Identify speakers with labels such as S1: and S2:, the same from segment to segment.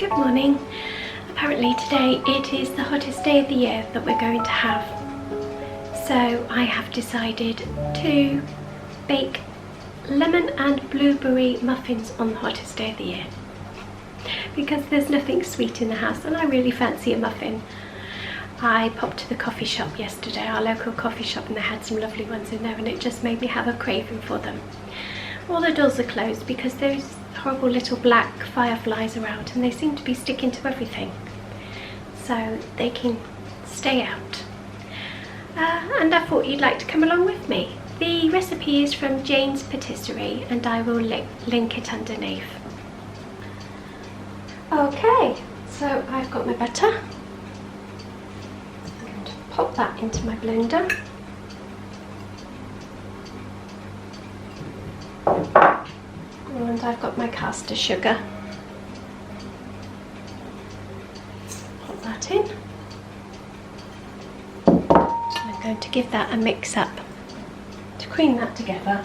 S1: Good morning. Apparently today it is the hottest day of the year that we're going to have. So I have decided to bake lemon and blueberry muffins on the hottest day of the year. Because there's nothing sweet in the house and I really fancy a muffin. I popped to the coffee shop yesterday, our local coffee shop, and they had some lovely ones in there and it just made me have a craving for them. All the doors are closed because those horrible little black fireflies are out and they seem to be sticking to everything. So they can stay out. And I thought you'd like to come along with me. The recipe is from Jane's Patisserie and I will link it underneath. Okay, so I've got my butter. I'm going to pop that into my blender. And I've got my caster sugar. Pop that in. I'm going to give that a mix up to cream that together.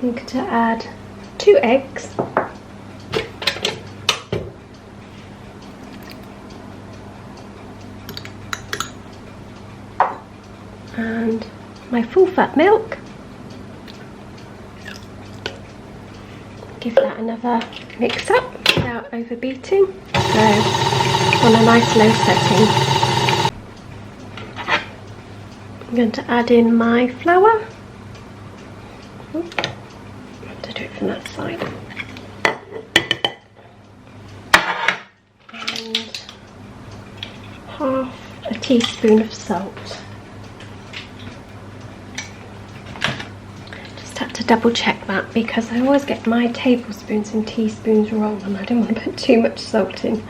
S1: I'm going to add 2 eggs. And my full fat milk. Give that another mix up without overbeating. So on a nice low setting. I'm going to add in my flour. To do it from that side. And half a teaspoon of salt. Just had to double check that because I always get my tablespoons and teaspoons wrong and I didn't want to put too much salt in.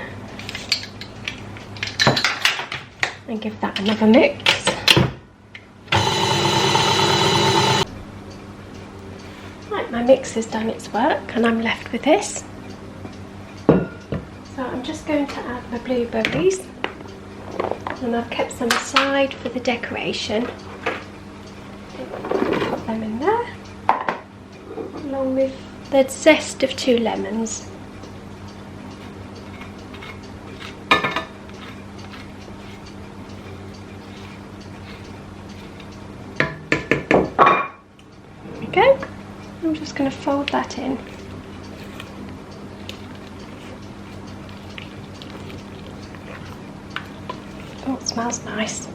S1: And give that another mix. My mix has done its work and I'm left with this. So I'm just going to add my blueberries and I've kept some aside for the decoration. Put them in there along with the zest of 2 lemons. There we go. I'm just going to fold that in. Oh, it smells nice.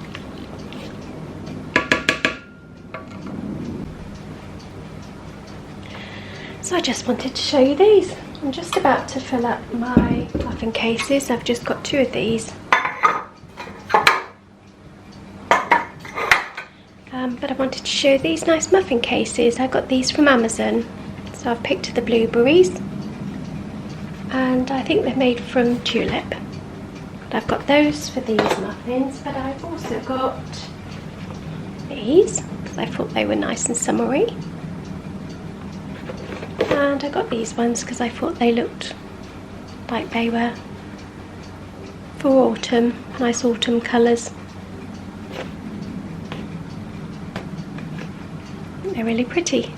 S1: So I just wanted to show you these. I'm just about to fill up my muffin cases. I've just got 2 of these. But I wanted to show these nice muffin cases. I got these from Amazon. So I've picked the blueberries and I think they're made from tulip. But I've got those for these muffins, but I've also got these because I thought they were nice and summery. And I got these ones because I thought they looked like they were for autumn, nice autumn colours. They're really pretty.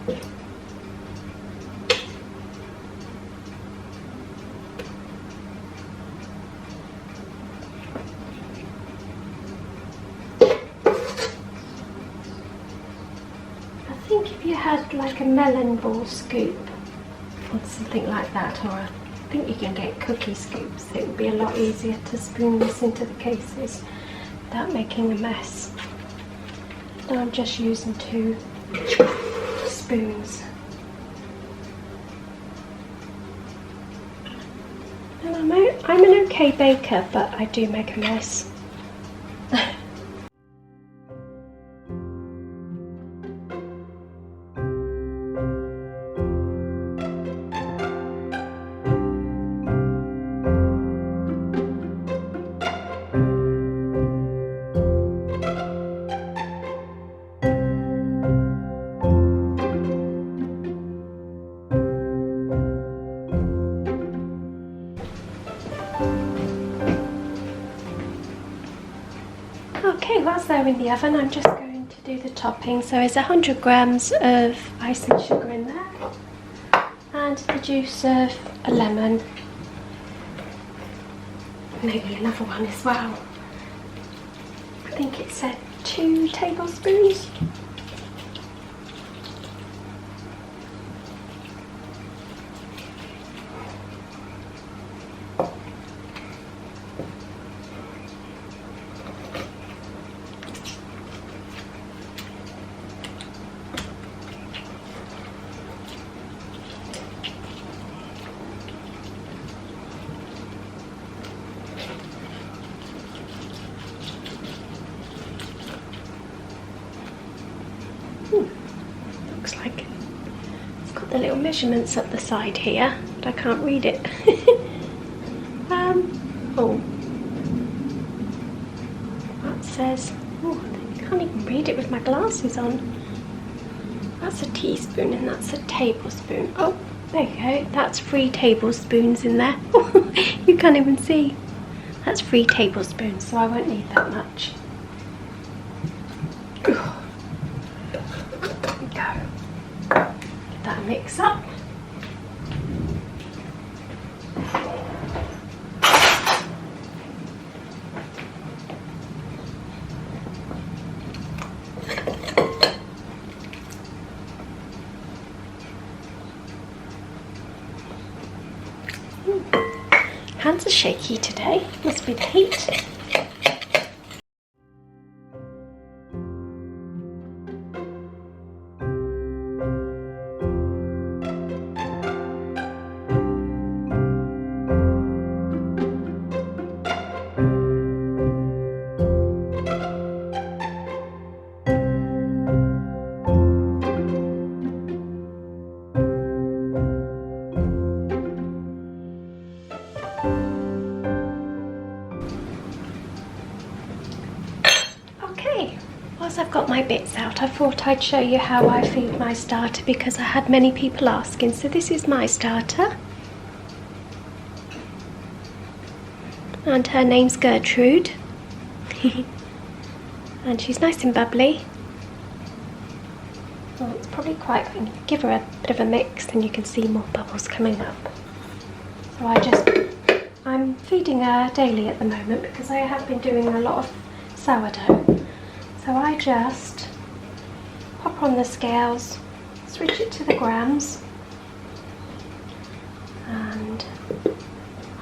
S1: I think if you had like a melon ball scoop or something like that, or I think you can get cookie scoops, it would be a lot easier to spoon this into the cases without making a mess. Now I'm just using 2 spoons. And I'm an okay baker, but I do make a mess. Okay, whilst they're in the oven, I'm just going to do the topping. So there's 100 grams of icing sugar in there, and the juice of a lemon, maybe another one as well. I think it said 2 tablespoons. Looks like it's got the little measurements up the side here, but I can't read it. Oh, that says, oh, I can't even read it with my glasses on. That's a teaspoon and that's a tablespoon. Oh, there you go, that's 3 tablespoons in there. You can't even see. That's 3 tablespoons, so I won't need that much. That mix up. Hands are shaky today, must be the heat. Whilst I've got my bits out, I thought I'd show you how I feed my starter because I had many people asking. So this is my starter. And her name's Gertrude. And she's nice and bubbly. Well, it's probably quite, give her a bit of a mix and you can see more bubbles coming up. So I'm feeding her daily at the moment because I have been doing a lot of sourdough. So I just pop on the scales, switch it to the grams, and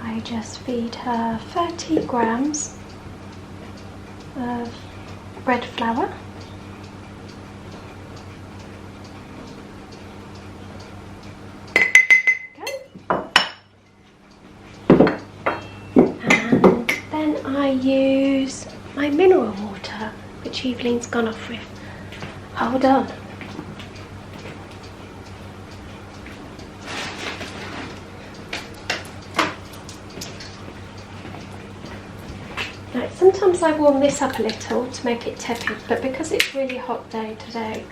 S1: I just feed her 30 grams of bread flour. And then I use my mineral water, which Evelyn's gone off with. Hold on. Right, sometimes I warm this up a little to make it tepid, but because it's a really hot day today,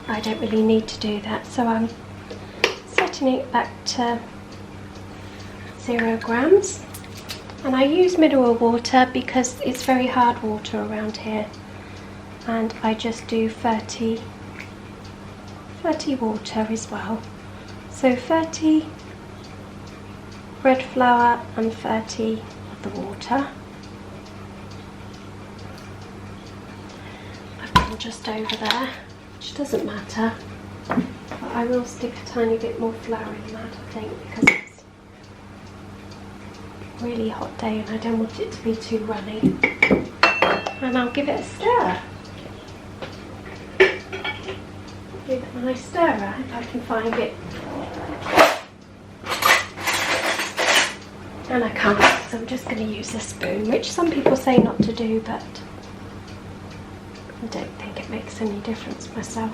S1: I don't really need to do that. So I'm setting it back to 0 grams. And I use mineral water because it's very hard water around here. And I just do 30 30 water as well. So 30 bread flour and 30 of the water. I've gone just over there, which doesn't matter. But I will stick a tiny bit more flour in that, I think, because it's a really hot day and I don't want it to be too runny. And I'll give it a stir. Give it a nice stir, if I can find it. And I can't, so I'm just going to use a spoon, which some people say not to do, but I don't think it makes any difference myself.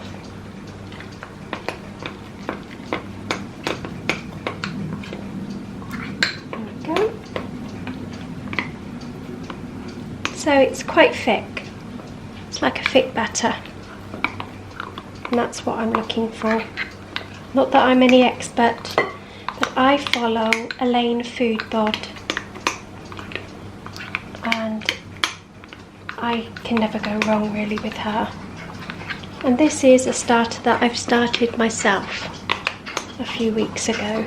S1: There we go. So it's quite thick. It's like a thick batter. And that's what I'm looking for. Not that I'm any expert, but I follow Elaine Foodbod and I can never go wrong really with her. And this is a starter that I've started myself a few weeks ago.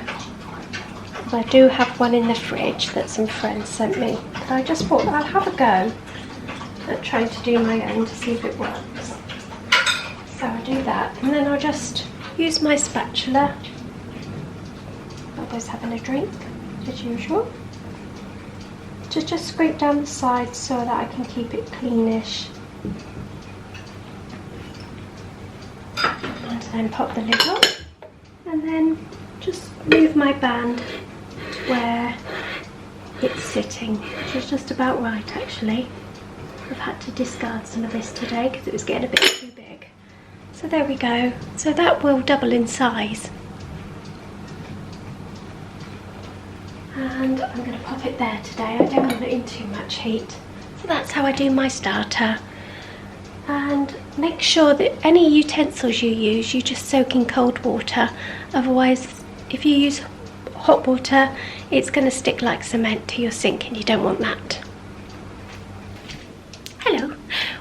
S1: I do have one in the fridge that some friends sent me. So I just thought I'll have a go at trying to do my own to see if it works. So I'll do that, and then I'll just use my spatula. Always having a drink, as usual. To just scrape down the sides so that I can keep it cleanish. And then pop the lid on, and then just move my band to where it's sitting, which is just about right actually. I've had to discard some of this today because it was getting a bit too big. So there we go. So that will double in size. And I'm going to pop it there today. I don't want it in too much heat. So that's how I do my starter. And make sure that any utensils you use, you just soak in cold water. Otherwise, if you use hot water, it's going to stick like cement to your sink and you don't want that. Hello.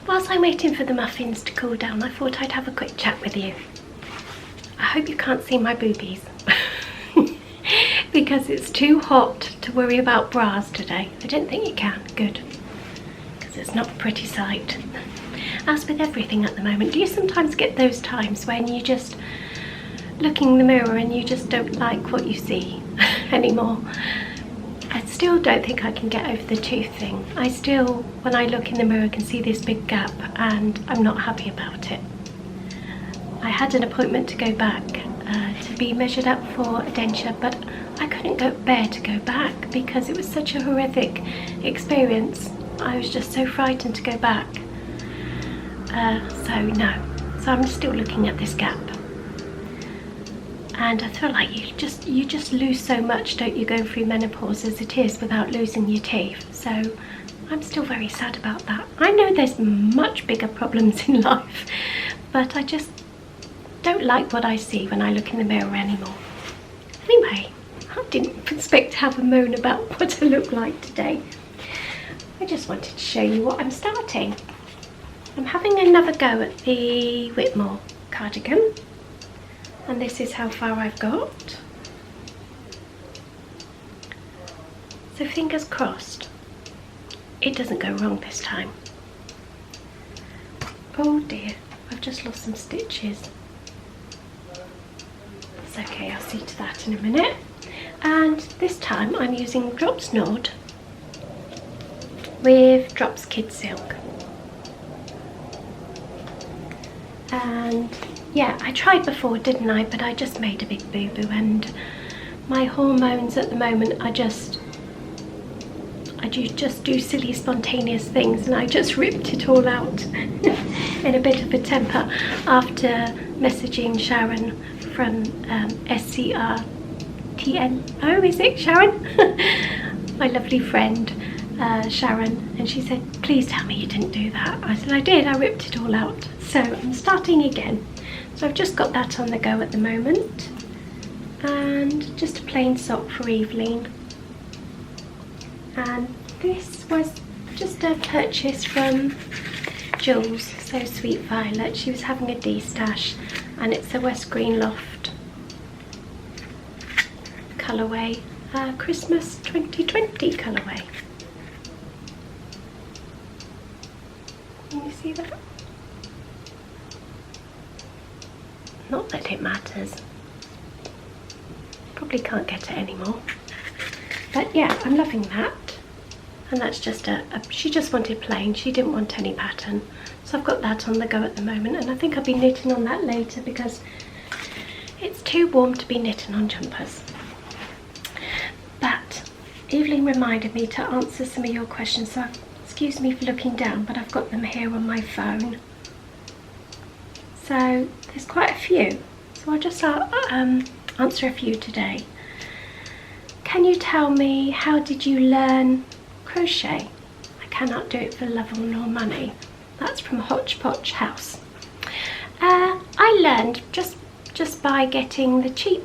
S1: Whilst I'm waiting for the muffins to cool down, I thought I'd have a quick chat with you. I hope you can't see my boobies. Because it's too hot to worry about bras today. I don't think you can. Good. Because it's not a pretty sight. As with everything at the moment, do you sometimes get those times when you just look in the mirror and you just don't like what you see anymore? I still don't think I can get over the tooth thing. I still, when I look in the mirror, can see this big gap and I'm not happy about it. I had an appointment to go back to be measured up for a denture, but I couldn't bear to go back because it was such a horrific experience. I was just so frightened to go back. So no. So I'm still looking at this gap. And I feel like you just lose so much, don't you, going through menopause as it is without losing your teeth. So I'm still very sad about that. I know there's much bigger problems in life, but I just don't like what I see when I look in the mirror anymore. Anyway, I didn't expect to have a moan about what I look like today. I just wanted to show you what I'm starting. I'm having another go at the Whitmore cardigan. And this is how far I've got. So fingers crossed, it doesn't go wrong this time. Oh dear, I've just lost some stitches. That's okay, I'll see to that in a minute. And this time I'm using Drops Nord with Drops Kid Silk. And yeah, I tried before, didn't I? But I just made a big boo-boo, and my hormones at the moment are just do silly spontaneous things, and I just ripped it all out in a bit of a temper after messaging Sharon from SCRTNO, is it Sharon? My lovely friend Sharon, and she said, please tell me you didn't do that. I said I did, I ripped it all out. So I'm starting again. So I've just got that on the go at the moment, and just a plain sock for Evelyn. And this was just a purchase from Jules, So Sweet Violet. She was having a D-stash and it's a West Green Loft colourway, Christmas 2020 colourway. Can you see that? Not that it matters. Probably can't get it anymore. But yeah, I'm loving that. And that's just she just wanted plain, she didn't want any pattern. So I've got that on the go at the moment, and I think I'll be knitting on that later because it's too warm to be knitting on jumpers. But Evelyn reminded me to answer some of your questions, so excuse me for looking down, but I've got them here on my phone. So there's quite a few, so I'll just answer a few today. Can you tell me, how did you learn crochet? I cannot do it for love or nor money. That's from Hodgepodge House. I learned just by getting the cheap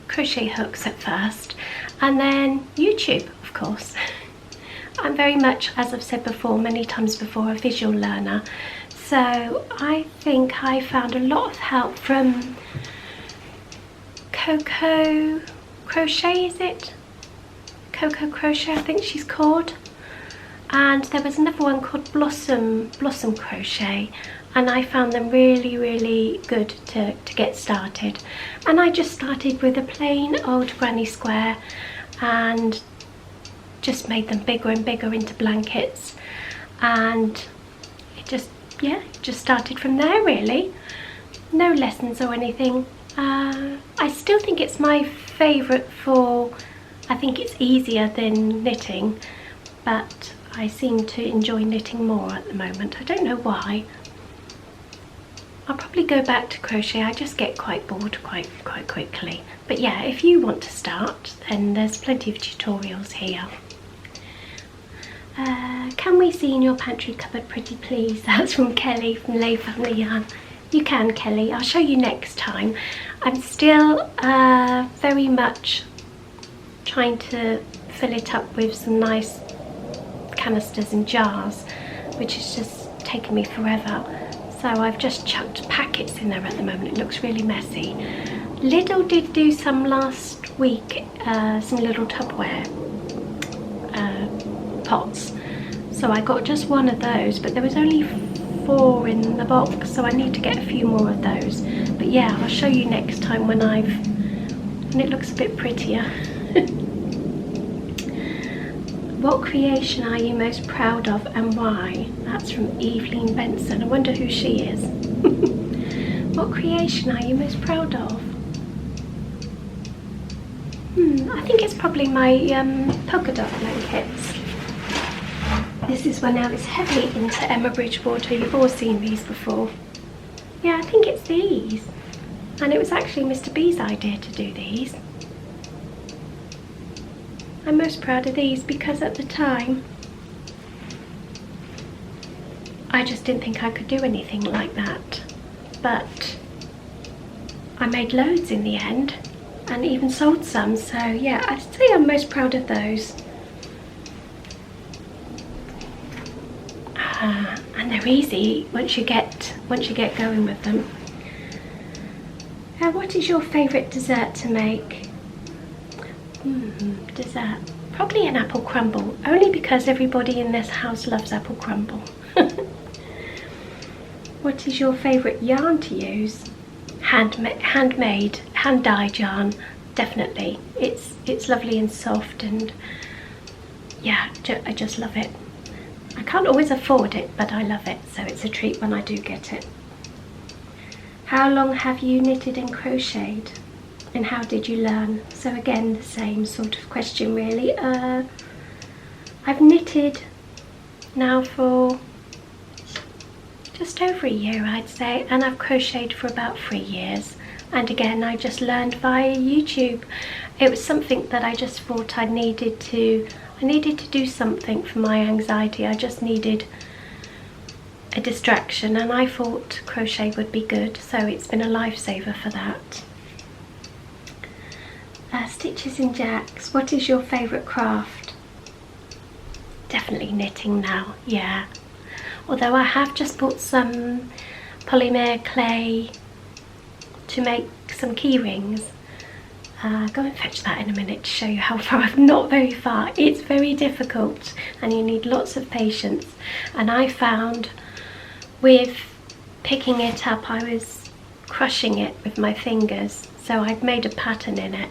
S1: crochet hooks at first, and then YouTube, of course. I'm very much, as I've said before, many times before, a visual learner. So I think I found a lot of help from Coco Crochet, is it? Coco Crochet, I think she's called. And there was another one called Blossom Crochet, and I found them really good to get started. And I just started with a plain old granny square and just made them bigger and bigger into blankets, and it just started from there really. No lessons or anything. I still think it's my favourite for, I think it's easier than knitting, but I seem to enjoy knitting more at the moment. I don't know why. I'll probably go back to crochet. I just get quite bored quite quickly. But yeah, if you want to start, then there's plenty of tutorials here. Can we see in your pantry cupboard, pretty please? That's from Kelly from Lay Family Yarn. You can, Kelly. I'll show you next time. I'm still very much trying to fill it up with some nice canisters and jars, which is just taking me forever. So I've just chucked packets in there at the moment. It looks really messy. Lidl did do some last week, some little Tupperware pots. So I got just one of those, but there was only 4 in the box, so I need to get a few more of those. But yeah, I'll show you next time when it looks a bit prettier. What creation are you most proud of and why? That's from Evelyn Benson. I wonder who she is. What creation are you most proud of? I think it's probably my polka dot blankets. This is one now that's heavily into Emma Bridgewater. You've all seen these before. Yeah, I think it's these. And it was actually Mr. B's idea to do these. I'm most proud of these because at the time I just didn't think I could do anything like that, but I made loads in the end and even sold some, so yeah, I'd say I'm most proud of those. And they're easy once you get going with them. What is your favourite dessert to make? Dessert. Probably an apple crumble, only because everybody in this house loves apple crumble. What is your favourite yarn to use? Handmade, hand-dyed yarn, definitely. It's lovely and soft, and yeah, I just love it. I can't always afford it, but I love it, so it's a treat when I do get it. How long have you knitted and crocheted? And how did you learn? So again, the same sort of question really. I've knitted now for just over a year, I'd say, and I've crocheted for about 3 years. And again, I just learned via YouTube. It was something that I just thought I needed to do something for my anxiety. I just needed a distraction, and I thought crochet would be good, so it's been a lifesaver for that. Stitches and Jacks, what is your favourite craft? Definitely knitting now, yeah. Although I have just bought some polymer clay to make some key rings. Go and fetch that in a minute to show you how far. I'm not very far. It's very difficult and you need lots of patience. And I found with picking it up, I was crushing it with my fingers. So I'd made a pattern in it.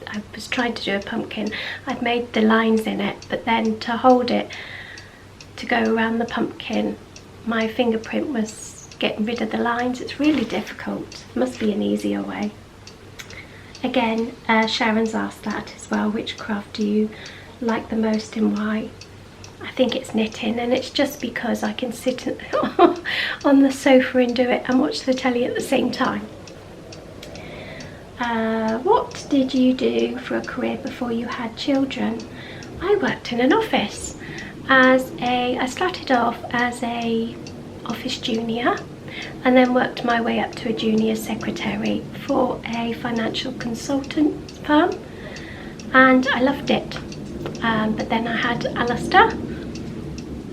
S1: I was trying to do a pumpkin. I'd made the lines in it, but then to hold it, to go around the pumpkin, my fingerprint was getting rid of the lines. It's really difficult. Must be an easier way. Again, Sharon's asked that as well. Which craft do you like the most and why? I think it's knitting, and it's just because I can sit on the sofa and do it and watch the telly at the same time. What did you do for a career before you had children? I worked in an office. I started off as a office junior and then worked my way up to a junior secretary for a financial consultant firm, and I loved it. But then I had Alistair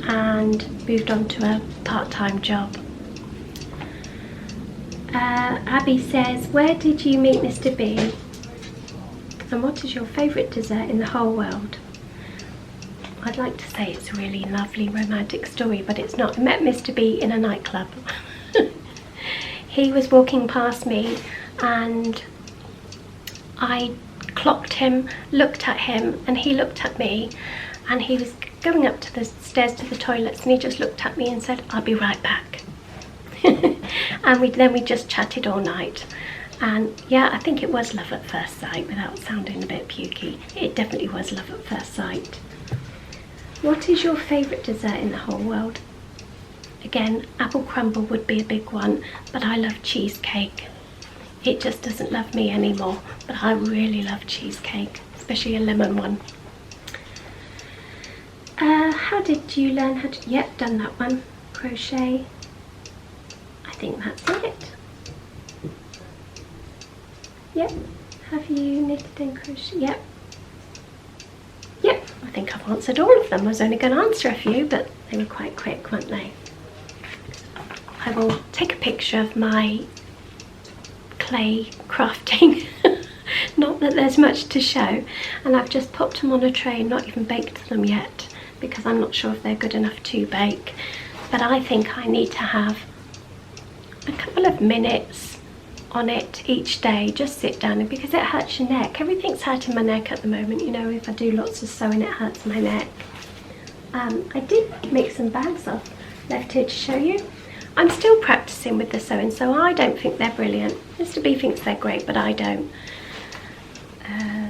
S1: and moved on to a part-time job. Abby says, where did you meet Mr. B? And what is your favourite dessert in the whole world? I'd like to say it's a really lovely romantic story, but it's not. I met Mr. B in a nightclub. He was walking past me and I clocked him, looked at him, and he looked at me, and he was going up to the stairs to the toilets and he just looked at me and said, I'll be right back. And then we just chatted all night. And yeah, I think it was love at first sight, without sounding a bit pukey. It definitely was love at first sight. What is your favourite dessert in the whole world? Again, apple crumble would be a big one, but I love cheesecake. It just doesn't love me anymore, but I really love cheesecake, especially a lemon one. How did you learn how to... Yep, done that one. Crochet. I think that's it. Yep. Have you knitted and crochet? Yep. Yep, I think I've answered all of them. I was only going to answer a few, but they were quite quick, weren't they? I will take a picture of my clay crafting. Not that there's much to show. And I've just popped them on a tray and not even baked them yet, because I'm not sure if they're good enough to bake. But I think I need to have a couple of minutes on it each day. Just sit down, and because it hurts your neck. Everything's hurting my neck at the moment. You know, if I do lots of sewing, it hurts my neck. I did make some bags I've left here to show you. I'm still practicing with the sewing, so I don't think they're brilliant. Mr. B thinks they're great, but I don't.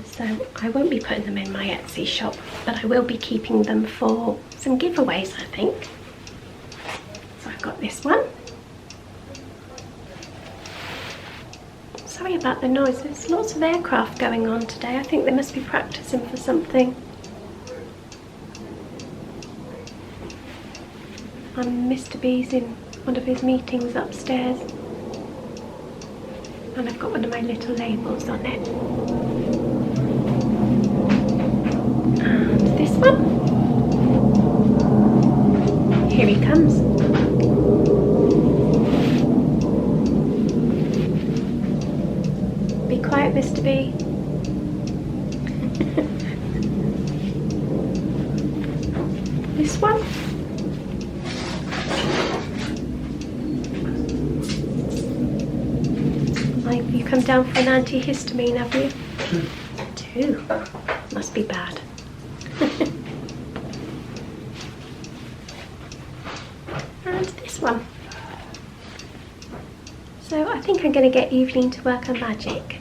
S1: So I won't be putting them in my Etsy shop, but I will be keeping them for some giveaways, I think. So I've got this one. Sorry about the noise, there's lots of aircraft going on today. I think they must be practicing for something. And Mr. B's in one of his meetings upstairs. And I've got one of my little labels on it. And this one. Here he comes. Be quiet, Mr. B. This one. You come down for an antihistamine, have you? Two. Must be bad. And this one. So I think I'm going to get Evelyn to work on magic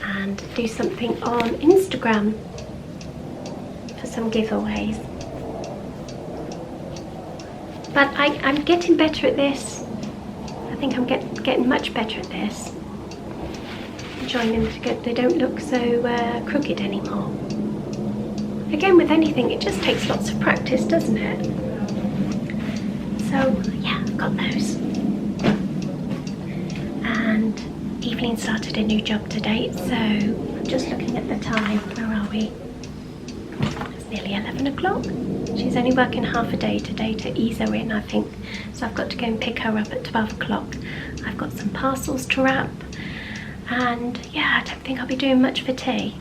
S1: and do something on Instagram for some giveaways. But I'm getting better at this. I think I'm getting much better at this. Join them, they don't look so crooked anymore. Again, with anything, it just takes lots of practice, doesn't it? So yeah, I've got those. And Evelyn started a new job today, so I'm just looking at the time. Where are we? It's nearly 11 o'clock. She's only working half a day today to ease her in, I think. So I've got to go and pick her up at 12 o'clock. I've got some parcels to wrap. And yeah, I don't think I'll be doing much for tea.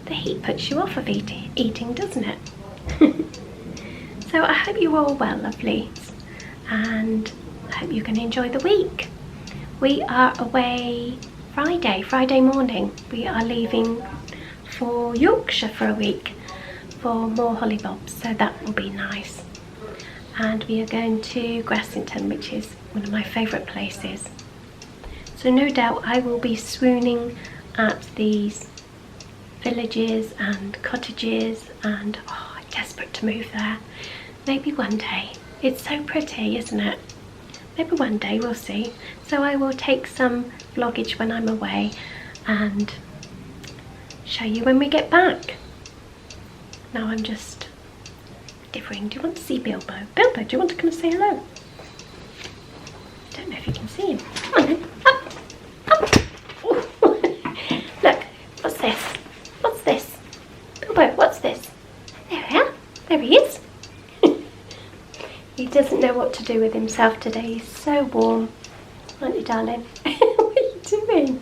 S1: The heat puts you off of eating, doesn't it? So I hope you're all well, lovelies, and I hope you're going to enjoy the week. We are away Friday morning. We are leaving for Yorkshire for a week for more hollybobs, so that will be nice. And we are going to Grassington, which is one of my favourite places. So no doubt I will be swooning at these villages and cottages, and oh, I'm desperate to move there. Maybe one day. It's so pretty, isn't it? Maybe one day, we'll see. So I will take some vloggage when I'm away and show you when we get back. Now I'm just differing. Do you want to see Bilbo? Bilbo, do you want to come and say hello? I don't know if you can see him. Come on then. Up. Look, what's this? What's this? Bilbo, what's this? There we are. There he is. He doesn't know what to do with himself today. He's so warm. Aren't you, darling? What are you doing?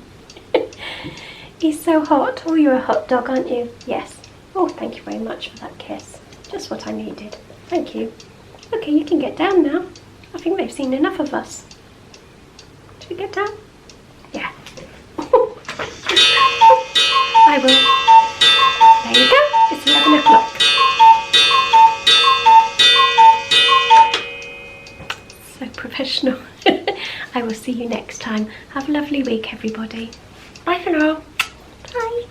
S1: He's so hot. Oh, you're a hot dog, aren't you? Yes. Oh, thank you very much for that kiss. Just what I needed. Thank you. Okay, you can get down now. I think they've seen enough of us. Should we get down? Yeah. I will. There you go. It's 11 o'clock. So professional. I will see you next time. Have a lovely week, everybody. Bye for now. Bye.